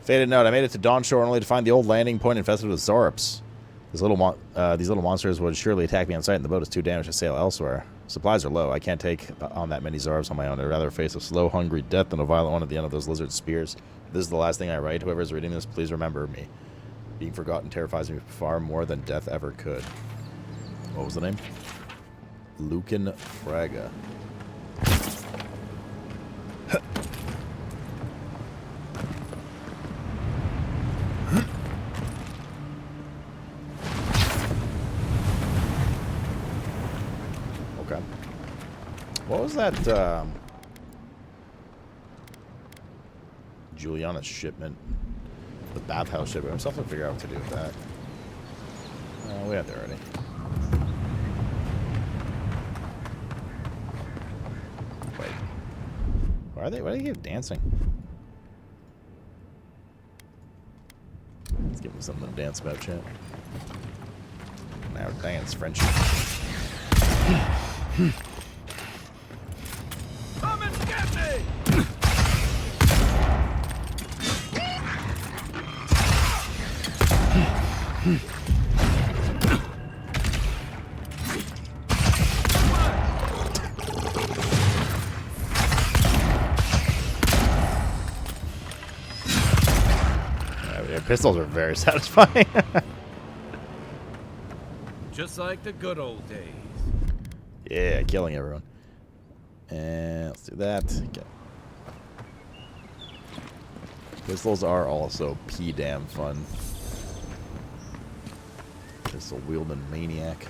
Faded note, I made it to Dawn Shore only to find the old landing point infested with Zorps. These little monsters would surely attack me on sight, and the boat is too damaged to sail elsewhere. Supplies are low. I can't take on that many Zorps on my own. I'd rather face a slow, hungry death than a violent one at the end of those lizard spears. If this is the last thing I write, whoever is reading this, please remember me. Being forgotten terrifies me far more than death ever could. What was the name? Lucan Fraga. Okay. What was that, Juliana's shipment? The bathhouse shipment. I'm still have to figure out what to do with that. We have that already. Wait. Why do they keep dancing? Let's give them something to dance about, chat. Now dance, Frenchie. Come and get me! Pistols are very satisfying. Just like the good old days. Yeah, killing everyone. And let's do that. Okay. Pistols are also damn fun. Pistol wielding maniac.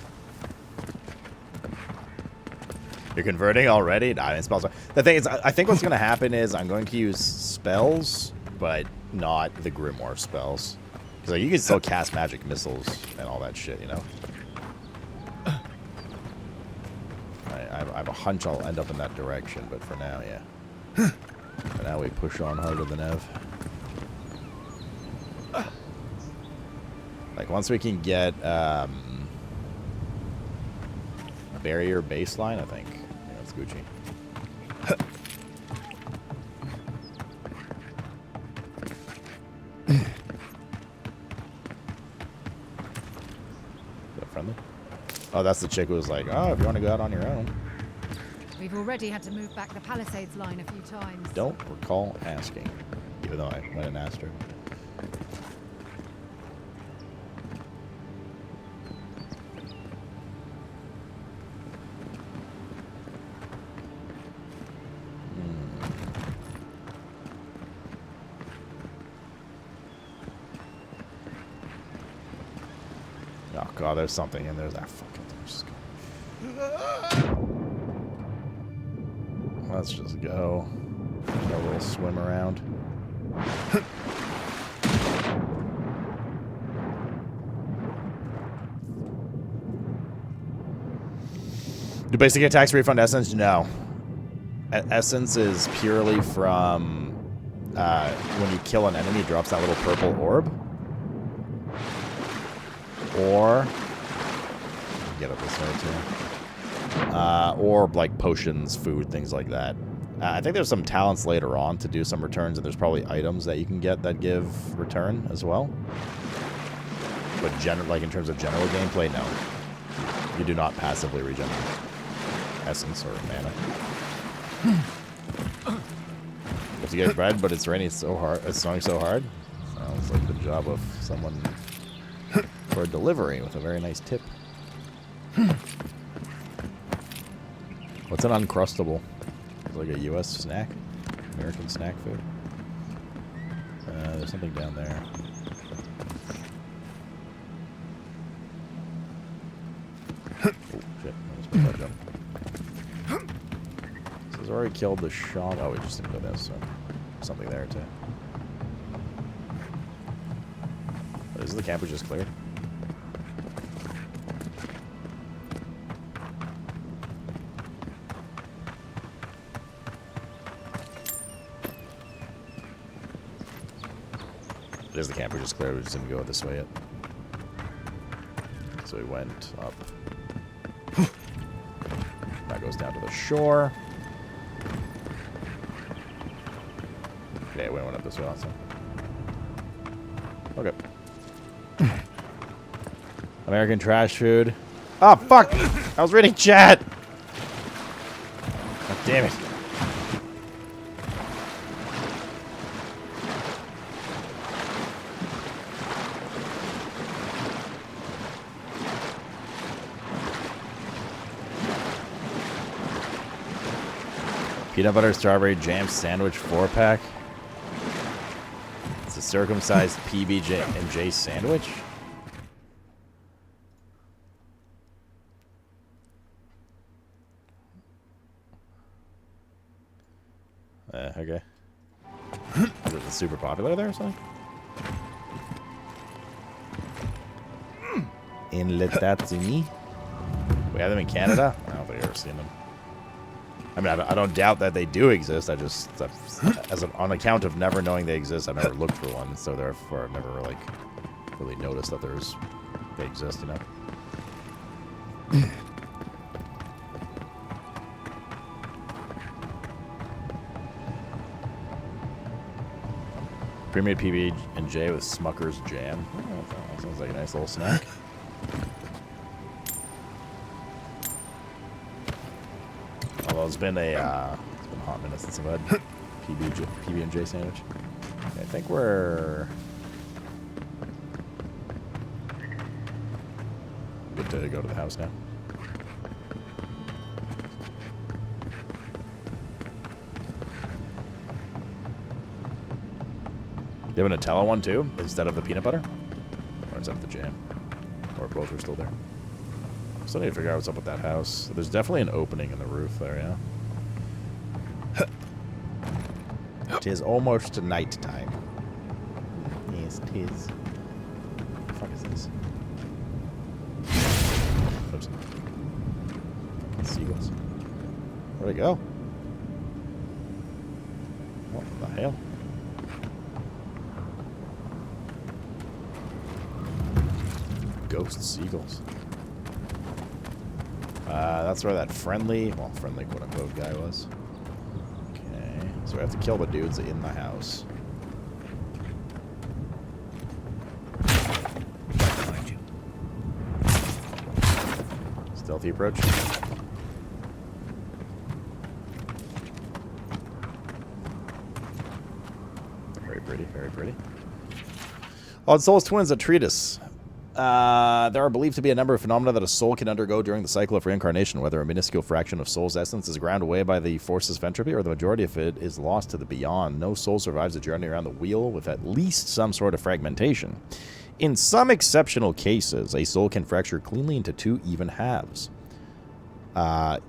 You're converting already? Nah, I mean, spells are... The thing is, I think what's going to happen is I'm going to use spells, but not the Grimoire spells. Because like, you can still cast magic missiles and all that shit, you know? I have a hunch I'll end up in that direction, but for now, yeah. For now, we push on harder than ever. Like, once we can get barrier baseline, I think. Yeah, that's Gucci. Friendly? Oh, that's the chick who was like, oh, if you want to go out on your own. We've already had to move back the Palisades line a few times. Don't recall asking, even though I went and asked her. Oh god, there's something in there. That fucking thing. Just go. Let's just go. Have a little swim around. Do basic attacks refund essence? No. Essence is purely from when you kill an enemy, it drops that little purple orb. Or get up this way too. Or like potions, food, things like that. I think there's some talents later on to do some returns, and there's probably items that you can get that give return as well. But like in terms of general gameplay, no. You do not passively regenerate essence or mana. If you get bread, but it's raining so hard, it's snowing so hard. Sounds like the job of someone for delivery with a very nice tip. What's an Uncrustable? It's like a U.S. snack? American snack food? There's something down there. Oh, shit. I just put that jump. So he's already killed the shot. Oh, we just didn't go this, so something there, too. But is the camper just cleared? It is the camper just cleared. We just didn't go this way yet. So we went up. That goes down to the shore. Okay, we went up this way also. Okay. American trash food. Oh, fuck! I was reading chat! God damn it. Peanut butter strawberry jam sandwich 4-pack. It's a circumcised PB&J sandwich. Okay. Is it super popular there or something? In Letazini? We have them in Canada? I don't think I've ever seen them. I mean, I don't doubt that they do exist. I just, on account of never knowing they exist, I've never looked for one. So therefore, I've never really noticed that they exist. You know. Pre-made PB&J with Smucker's jam. Oh, that sounds like a nice little snack. Although it's been a hot minute since I've had PB&J sandwich. Okay, I think we're good to go to the house now. Do you have a Nutella one too, instead of the peanut butter? Or instead of the jam? Or both are still there? Still need to figure out what's up with that house. There's definitely an opening in the roof there, yeah? It is almost night time. Yes, it is. What the fuck is this? Oops. Seagulls. Where'd it go? What the hell? Ghost seagulls. That's where that friendly quote-unquote guy was. Okay, so we have to kill the dudes in the house. Behind you. Stealthy approach. Very pretty, very pretty. On Soul's Twins, a treatise. There are believed to be a number of phenomena that a soul can undergo during the cycle of reincarnation, whether a minuscule fraction of soul's essence is ground away by the forces of entropy or the majority of it is lost to the beyond. No soul survives the journey around the wheel with at least some sort of fragmentation. In some exceptional cases, a soul can fracture cleanly into two even halves,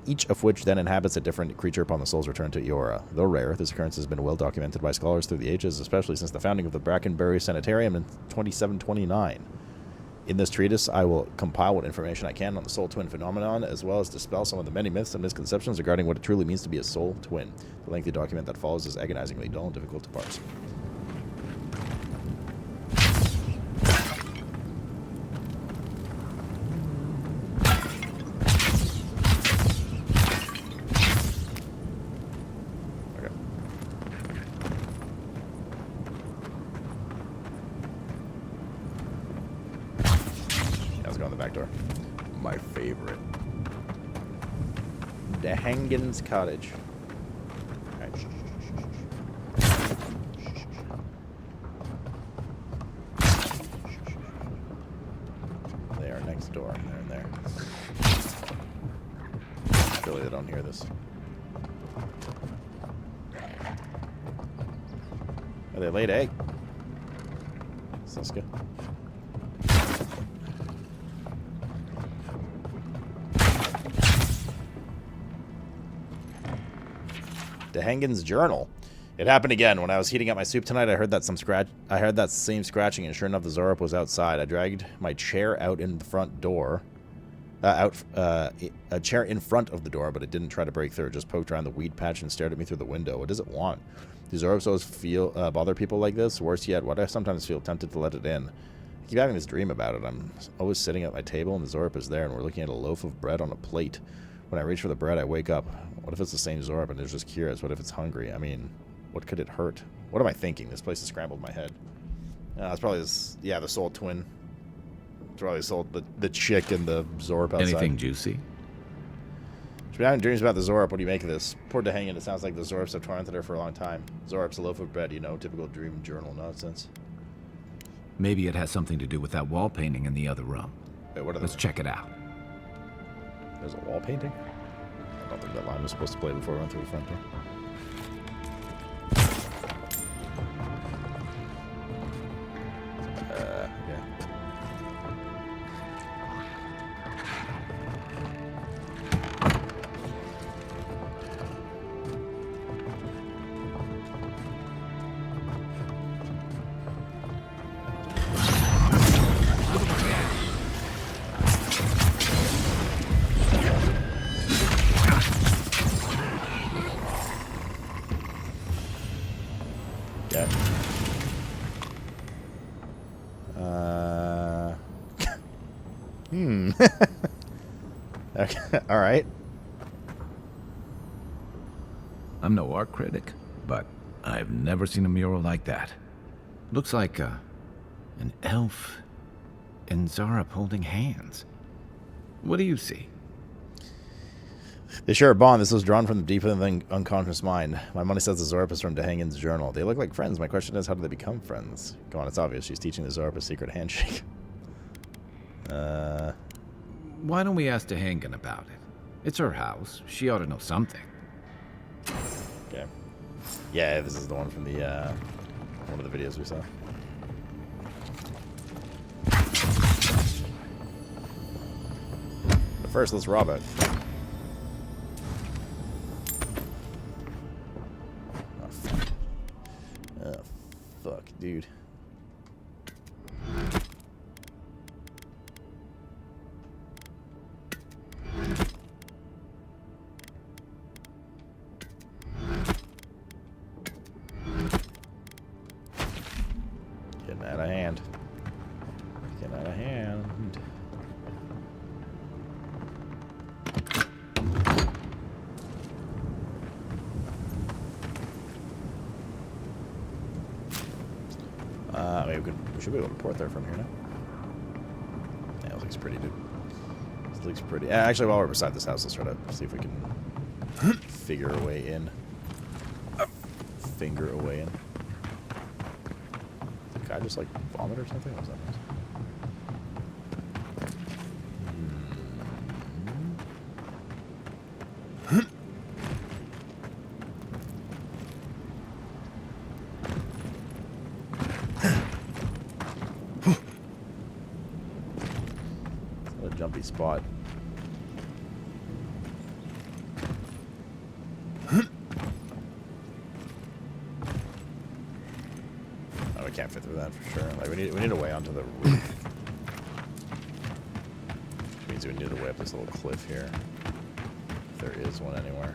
each of which then inhabits a different creature upon the soul's return to Eora. Though rare, this occurrence has been well documented by scholars through the ages, especially since the founding of the Brackenbury Sanitarium in 2729. In this treatise, I will compile what information I can on the soul twin phenomenon, as well as dispel some of the many myths and misconceptions regarding what it truly means to be a soul twin. The lengthy document that follows is agonizingly dull and difficult to parse. My favorite. The Hangen's Cottage. Right. They are next door. They're in there. Surely they don't hear this. Oh, they laid egg. Sounds good. DeHangen's journal. It happened again. When I was heating up my soup tonight, I heard that same scratching, and sure enough, the Zorup was outside. I dragged my chair out in the front door. A chair in front of the door, but it didn't try to break through. It just poked around the weed patch and stared at me through the window. What does it want? Do Zorups always bother people like this? Worse yet, what I sometimes feel tempted to let it in. I keep having this dream about it. I'm always sitting at my table, and the Zorup is there, and we're looking at a loaf of bread on a plate. When I reach for the bread, I wake up. What if it's the same Zorup and it's just curious? What if it's hungry? I mean, what could it hurt? What am I thinking? This place has scrambled my head. That's probably yeah, the soul twin. It's probably sold the chick and the Zorp outside. Anything juicy? She's been having dreams about the Zorp. What do you make of this? Poor Dehangan, it sounds like the Zorps have tormented her for a long time. Zorp's a loaf of bread, you know, typical dream journal nonsense. Maybe it has something to do with that wall painting in the other room. Wait, what are Let's check it out. There's a wall painting? I don't think that line was supposed to play before we went through the front door. Yeah. Yeah. Okay. All right. I'm no art critic, but I've never seen a mural like that. Looks like an elf and Zarep holding hands. What do you see? They share a bond. This was drawn from the deep within the unconscious mind. My money says the Zorp is from Dehangan's journal. They look like friends. My question is, how did they become friends? Go on, it's obvious. She's teaching the Zorp a secret handshake. Why don't we ask Dehangan about it? It's her house. She ought to know something. Okay. Yeah, this is the one from the, one of the videos we saw. But first, let's rob it. Oh, fuck, dude. Getting out of hand. Getting out of hand. Maybe we should be able to port there from here now. Yeah, it looks pretty, dude. This looks pretty. Actually, while we're beside this house, let's try to see if we can figure a way in. Finger a way in. Did the guy just like vomit or something? What was that noise? A jumpy spot. Oh, we can't fit through that for sure. Like we need a way onto the roof. Which means we need a way up this little cliff here. If there is one anywhere.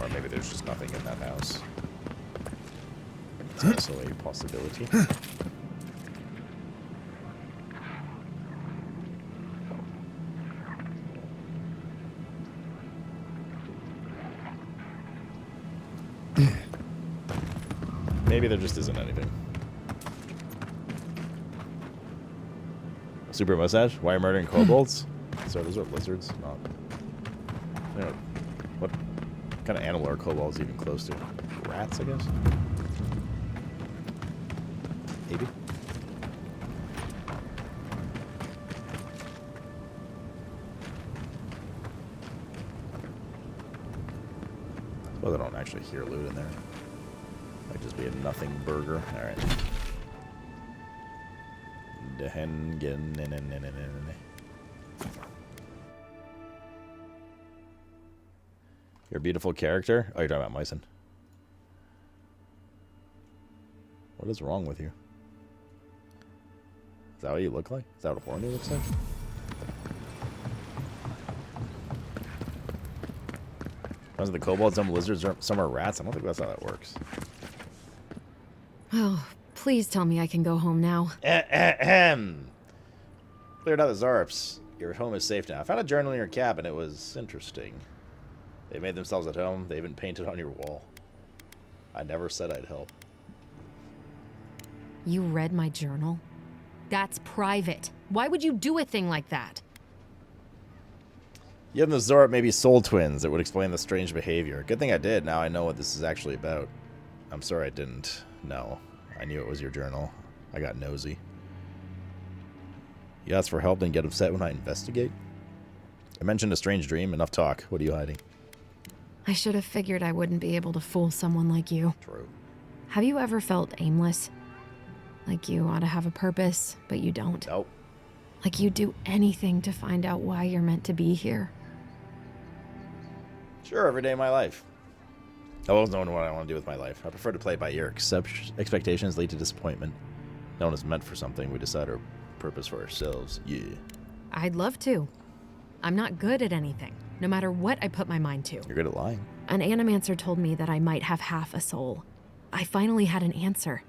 Or maybe there's just nothing in that house. It's also a possibility. Maybe there just isn't anything. Super mustache? Why are you murdering kobolds? So those are lizards, not. You know, what kind of animal are kobolds even close to? Rats, I guess? Maybe. Well, I don't actually hear loot in there. Might just be a nothing burger. Alright. You're a beautiful character? Oh, you're talking about Myson. What is wrong with you? Is that what you look like? Is that what a horny looks like? One's the kobolds, some lizards, some are rats. I don't think that's how that works. Oh, please tell me I can go home now. Cleared out the Zarps. Your home is safe now. I found a journal in your cabin. It was interesting. They made themselves at home. They even painted on your wall. I never said I'd help. You read my journal? That's private. Why would you do a thing like that? You and the Zorp may be soul twins. It would explain the strange behavior. Good thing I did. Now I know what this is actually about. I'm sorry I didn't know. I knew it was your journal. I got nosy. You ask for help, then get upset when I investigate? I mentioned a strange dream. Enough talk. What are you hiding? I should have figured I wouldn't be able to fool someone like you. True. Have you ever felt aimless? Like you ought to have a purpose, but you don't? Nope. Like you'd do anything to find out why you're meant to be here? Sure, every day of my life. I always know what I want to do with my life. I prefer to play it by ear. Expectations lead to disappointment. No one is meant for something. We decide our purpose for ourselves. Yeah. I'd love to. I'm not good at anything, no matter what I put my mind to. You're good at lying. An animancer told me that I might have half a soul. I finally had an answer.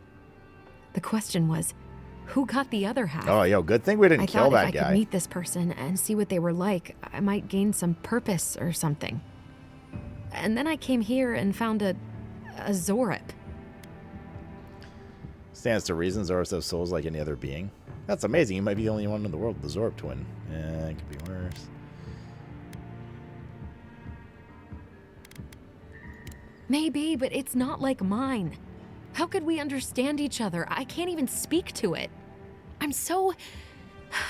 The question was, who got the other half? Oh, yo, good thing we didn't kill that I thought if I could meet this person and see what they were like, I might gain some purpose or something. And then I came here and found a Zorp. Stands to reason Zorps have souls like any other being. That's amazing. You might be the only one in the world with the Zorp twin. Yeah, it could be worse. Maybe, but it's not like mine. How could we understand each other? I can't even speak to it. I'm so...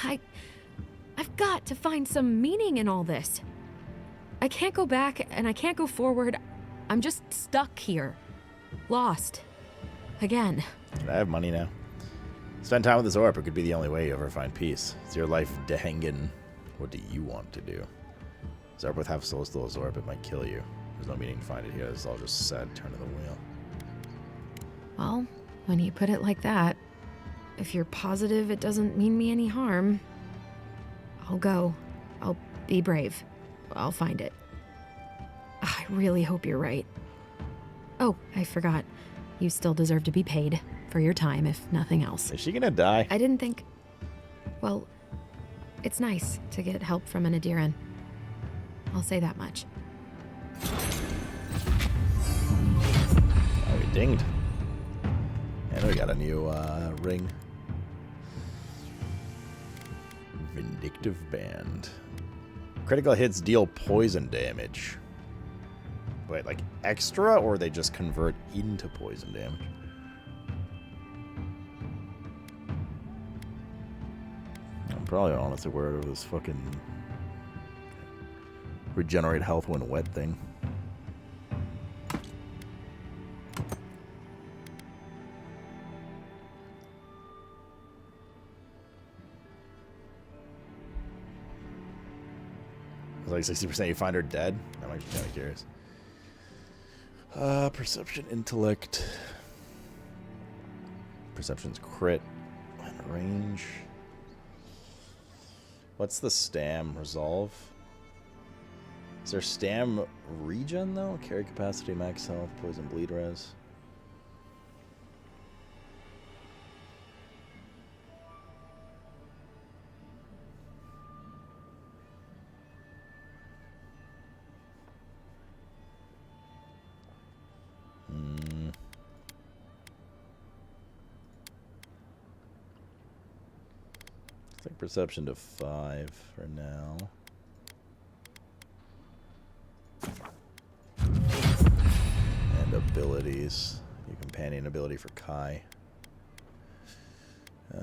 I've got to find some meaning in all this. I can't go back and I can't go forward. I'm just stuck here. Lost. Again. I have money now. Spend time with the Zorp. It could be the only way you ever find peace. It's your life hanging. What do you want to do? Zorp with half soul still a Zorp. It might kill you. There's no meaning to find it here. It's all just sad turn of the wheel. Well, when you put it like that, if you're positive it doesn't mean me any harm, I'll go. I'll be brave. I'll find it. I really hope you're right. Oh, I forgot. You still deserve to be paid for your time, if nothing else. Is she gonna die? I didn't think... Well, it's nice to get help from an Adiran. I'll say that much. Oh, we dinged. And we got a new ring. Vindictive Band. Critical hits deal poison damage. Wait, like extra, or they just convert into poison damage? I'm probably honestly worried of this fucking regenerate health when wet thing. Like 60% you find her dead. I'm actually kind of curious. Perception, intellect. Perception's crit. And range. What's the stam? Resolve? Is there stam regen though? Carry capacity, max health, poison, bleed res. Perception to 5 for now. And abilities. Your companion ability for Kai. With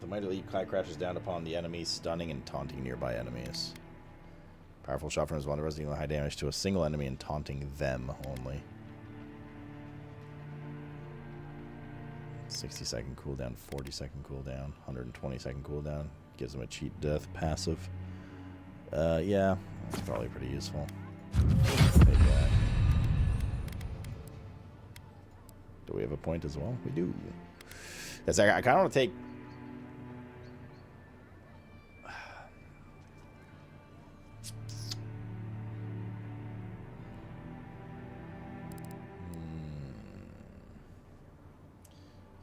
a mighty leap, Kai crashes down upon the enemy, stunning and taunting nearby enemies. Powerful shot from his wand, dealing high damage to a single enemy and taunting them only. 60-second cooldown, 40-second cooldown, 120-second cooldown. Gives him a cheat death passive. Yeah, that's probably pretty useful. Take that. Do we have a point as well? We do. Yes, I kind of want to take...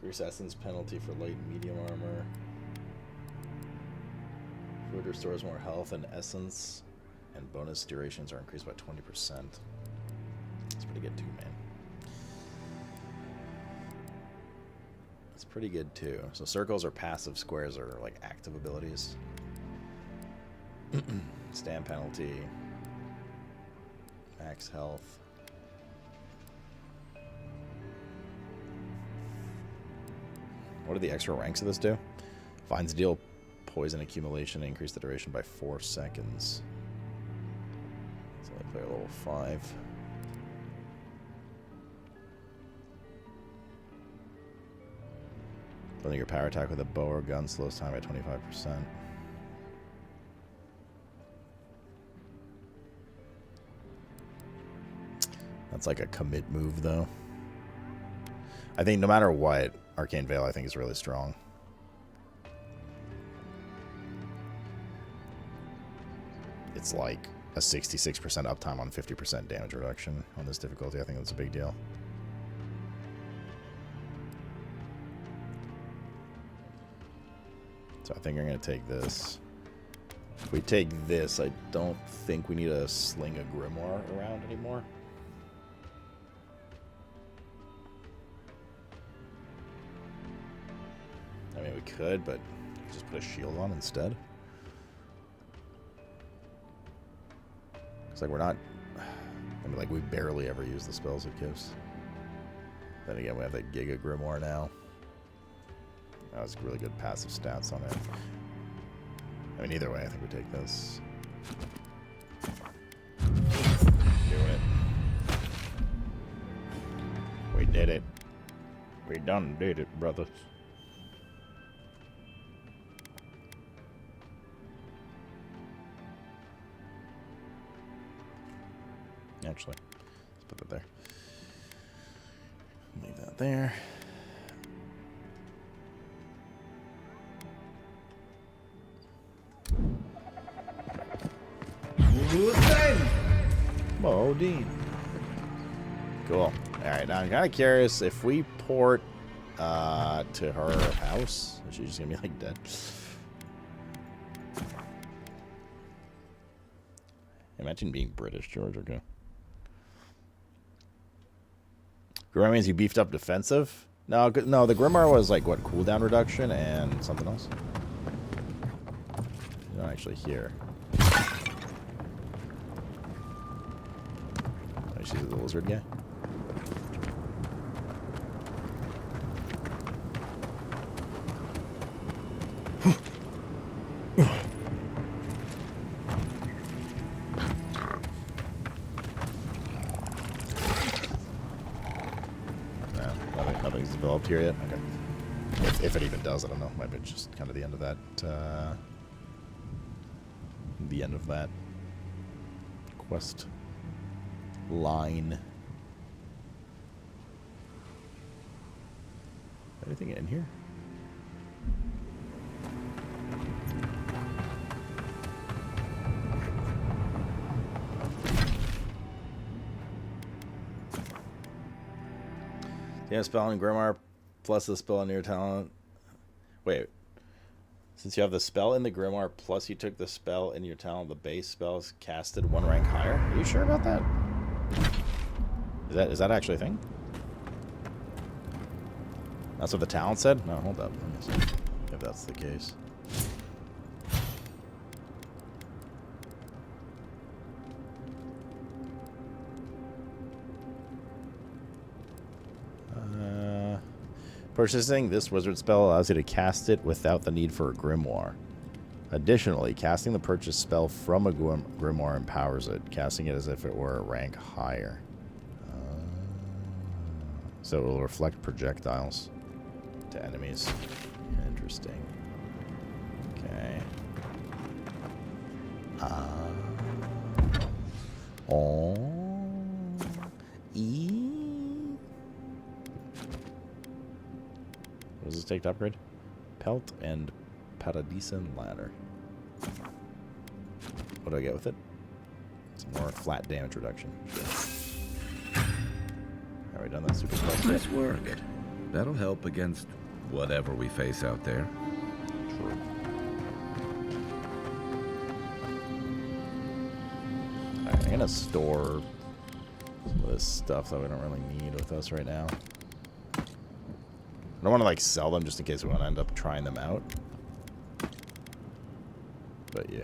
Increase essence penalty for light and medium armor. Food restores more health and essence. And bonus durations are increased by 20%. That's pretty good too, man. That's pretty good too. So circles are passive, squares are like active abilities. Stand penalty. Max health. What do the extra ranks of this do? Vines deal poison accumulation, increase the duration by 4 seconds. So I play a level 5. Building your power attack with a bow or gun slows time by 25%. That's like a commit move, though. I think no matter what, Arcane Veil, I think, is really strong. It's like a 66% uptime on 50% damage reduction on this difficulty. I think that's a big deal. So I think I'm going to take this. If we take this, I don't think we need to sling a Grimoire around anymore. I mean, we could, but just put a shield on instead. It's like we're not... I mean, like, we barely ever use the spells it gives. Then again, we have that Giga Grimoire now. That was really good passive stats on it. I mean, either way, I think we take this. Do it. We did it. We done did it, brothers. Actually, let's put that there. Leave that there. Modine. Cool. Alright, now I'm kind of curious if we port to her house, is she just gonna be like dead? Imagine being British, George. Okay. Grimoire means you beefed up defensive? No, no, the Grimoire was like, what, cooldown reduction and something else? You're not actually here. Oh, she's the lizard guy? Nothing's developed here yet? Okay. If it even does, I don't know. Might be just kind of the end of that. The end of that quest line. Anything in here? Yeah, spell in Grimoire plus the spell in your talent. Wait. Since you have the spell in the Grimoire plus you took the spell in your talent, the base spell is casted 1 rank higher. Are you sure about that? Is that actually a thing? That's what the talent said? No, hold up. Let me see if that's the case. Purchasing this wizard spell allows you to cast it without the need for a grimoire. Additionally, casting the purchased spell from a grimoire empowers it, casting it as if it were a rank higher. So it will reflect projectiles to enemies. Interesting. Okay. What does this take to upgrade? Pelt and Paradisen Ladder. What do I get with it? Some more flat damage reduction. Sure. Have we done that super spell? Nice work. That'll help against whatever we face out there. True. Alright, I'm gonna store Some of this stuff that we don't really need with us right now. I don't want to like sell them just in case we want to end up trying them out. But yeah.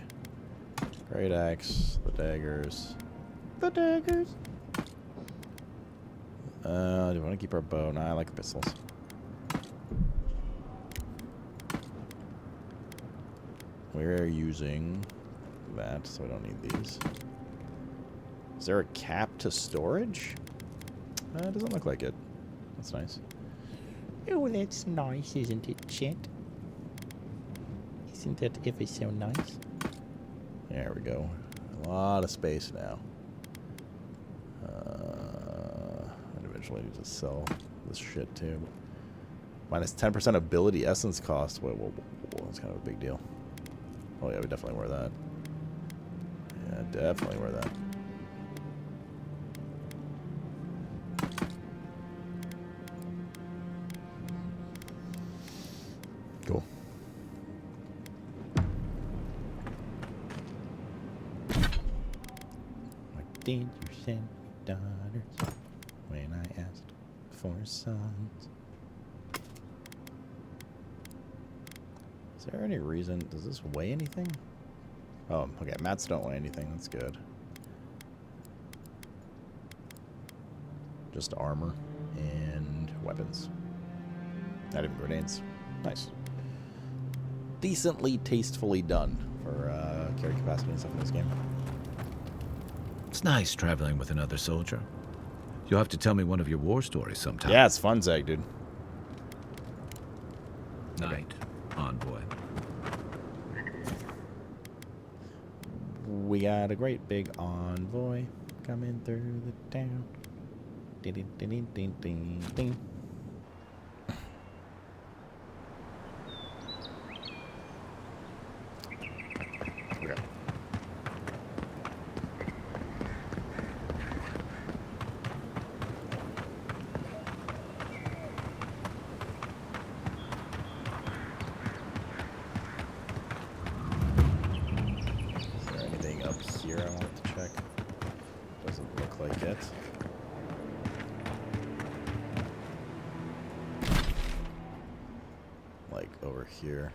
Great axe, the daggers. The daggers! Do we want to keep our bow? Nah, I like the pistols. We're using that, so we don't need these. Is there a cap to storage? It doesn't look like it. That's nice. Oh, that's nice, isn't it, Chet? Isn't that ever so nice? There we go. A lot of space now. I'd eventually need to sell this shit too. Minus 10% ability essence cost. Whoa, that's kind of a big deal. Oh yeah, we definitely wear that. Yeah, definitely wear that. Cool. Why did you send me daughters when I asked for sons? Is there any reason? Does this weigh anything? Oh, okay. Mats don't weigh anything. That's good. Just armor and weapons. Not even grenades. Nice. Decently, tastefully done for carry capacity and stuff in this game. It's nice traveling with another soldier. You'll have to tell me one of your war stories sometime. Yeah, it's fun, Zeg, dude. Night, envoy. We got a great big envoy coming through the town. Ding, ding, ding, ding, ding, ding. Okay. Is there anything up here I want to check? Doesn't look like it. Like over here.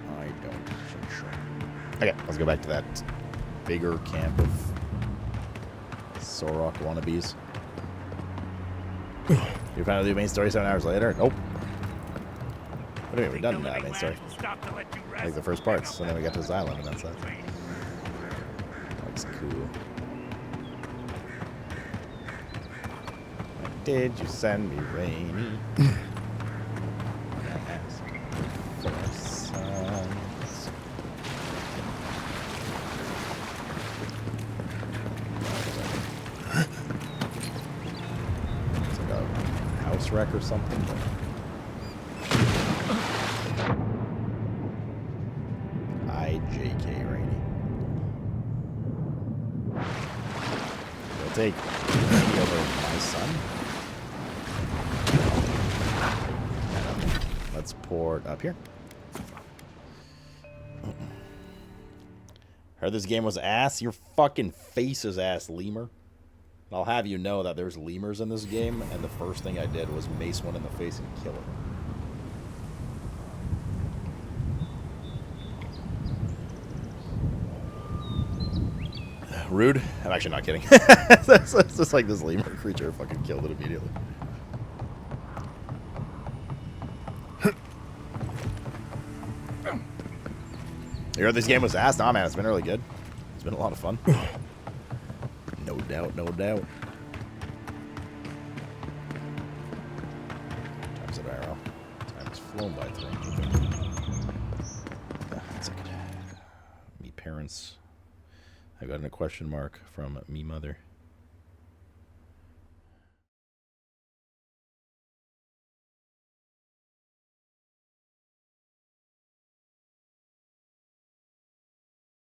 I don't think so. Okay, let's go back to that bigger camp of Sorok wannabes. You found out the main story 7 hours later? Nope. What do you mean? We're done with that main story. Like the first parts, and then we got to this island, and that's that. Looks cool. Why did you send me rainy? For sons. It's like a house wreck or something. IJK Rainy. You'll take Rainy over my son? Let's pour it up here. Heard this game was ass? Your fucking face is ass, lemur. I'll have you know that there's lemurs in this game, and the first thing I did was mace one in the face and kill it. Rude? I'm actually not kidding. It's just like this lemur creature fucking killed it immediately. You heard this game was ass? Nah, man, it's been really good. It's been a lot of fun. No doubt, no doubt. Time's an arrow. Time has flown by through. One second. Me parents. I got in a question mark from me mother.